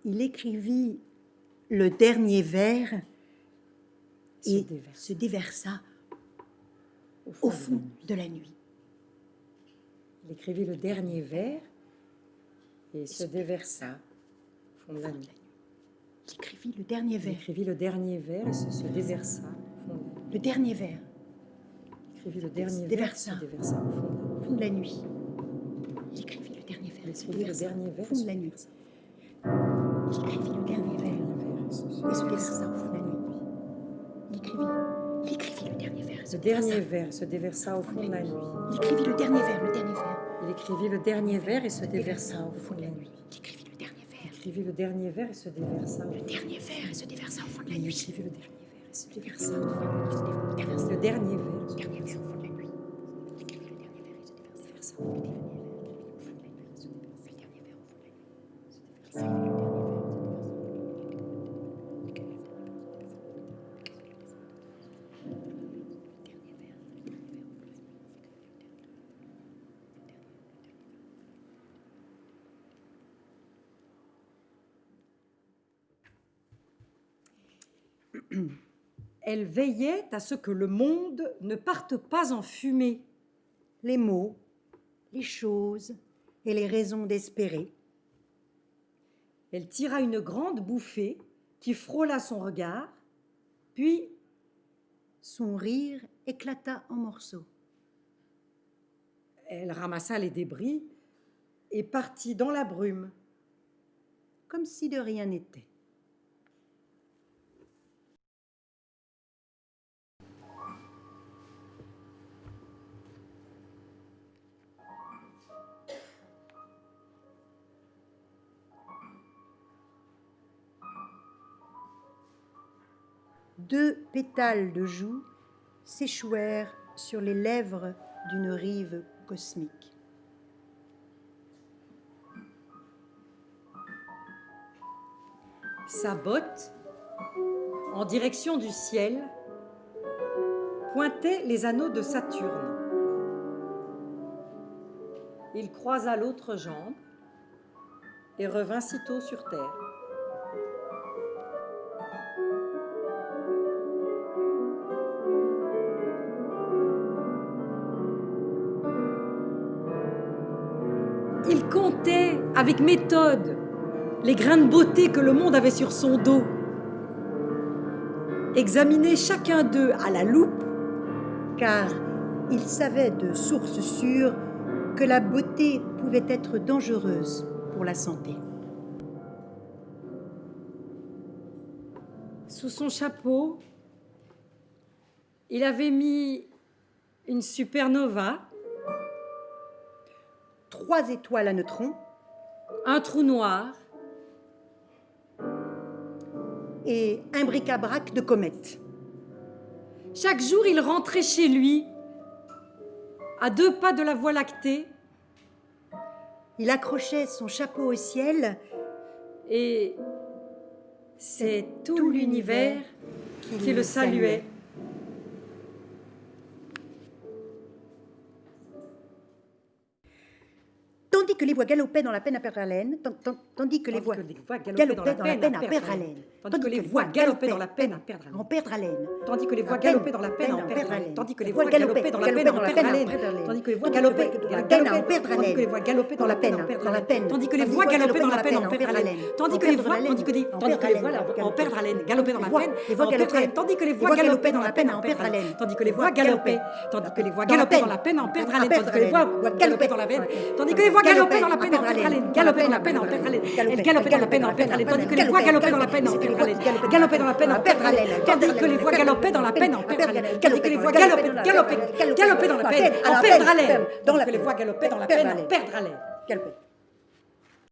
il écrivit le dernier vers et se déversa au fond de la nuit. Il écrivit le dernier vers et se déversa au fond de la nuit. Il écrivit le dernier Il vers. écrivit le dernier vers et se déversa au fond de la nuit. Le dernier vers. Il écrivit le dernier vers et se Déversa. déversa Au fond de la nuit. Il écrivit le dernier vers. Il écrivit le dernier vers au fond de la nuit. Il écrivit le dernier vers et se déversa au fond de la nuit. Il écrivit le dernier vers. Le dernier vers se déversa au fond de la nuit. Il écrivit le dernier vers, le dernier vers. Il écrivit le dernier vers et se déversa au fond de la nuit. Il écrivit le dernier vers. Il écrivit le dernier vers et se déversa au fond de la nuit. Dernier vers et se déversa au fond de la Il nuit. écrivit le dernier vers et se déversa Déversa au fond de la nuit. au fond de la nuit. Le dernier vers Le dernier vers au fond de la nuit. Il écrivit le dernier vers et se déversa au fond de la nuit. Elle veillait à ce que le monde ne parte pas en fumée. Les mots, les choses et les raisons d'espérer. Elle tira une grande bouffée qui frôla son regard, puis son rire éclata en morceaux. Elle ramassa les débris et partit dans la brume. Comme si de rien n'était. Deux pétales de joue s'échouèrent sur les lèvres d'une rive cosmique. Sa botte, en direction du ciel, pointait les anneaux de Saturne. Il croisa l'autre jambe et revint sitôt sur terre. Il comptait avec méthode les grains de beauté que le monde avait sur son dos. Examinait chacun d'eux à la loupe, car il savait de source sûre que la beauté pouvait être dangereuse pour la santé. Sous son chapeau, il avait mis une supernova, 3 étoiles à neutrons, un trou noir et un bric-à-brac de comètes. Chaque jour, il rentrait chez lui, à 2 pas de la Voie lactée. Il accrochait son chapeau au ciel et c'est tout l'univers qui le saluait. Tandis que les voix galopaient dans la peine à perdre haleine, tandis que les voix galopaient dans la peine à perdre haleine, tandis que les voix galopaient dans la peine à perdre haleine, en perdre haleine, tandis que les voix galopaient dans la peine à perdre haleine, tandis que les voix galopaient dans la peine à perdre haleine, tandis que les voix galopaient dans la peine à perdre haleine, tandis que les voix galopaient dans la peine à perdre haleine, tandis que les voix galopaient dans la peine à perdre haleine, tandis que les voix en perdre haleine galopaient dans la peine, tandis que les voix galopaient dans la peine à perdre haleine, tandis que les voix galopaient dans la peine à perdre haleine, tandis que les voix galopaient dans la peine, tandis que les voix galopaient dans la peine galopaient dans la peine en perdre haleine, elle galopait dans la peine en perdre haleine, tandis que les voix galopaient dans la peine en perdre haleine, galopait dans la peine en perdre haleine, tandis que les voix galopaient dans la peine en perdre haleine, tandis que les voix galopaient dans la peine en perdre haleine, tandis que les voix galopaient dans la peine en perdre haleine.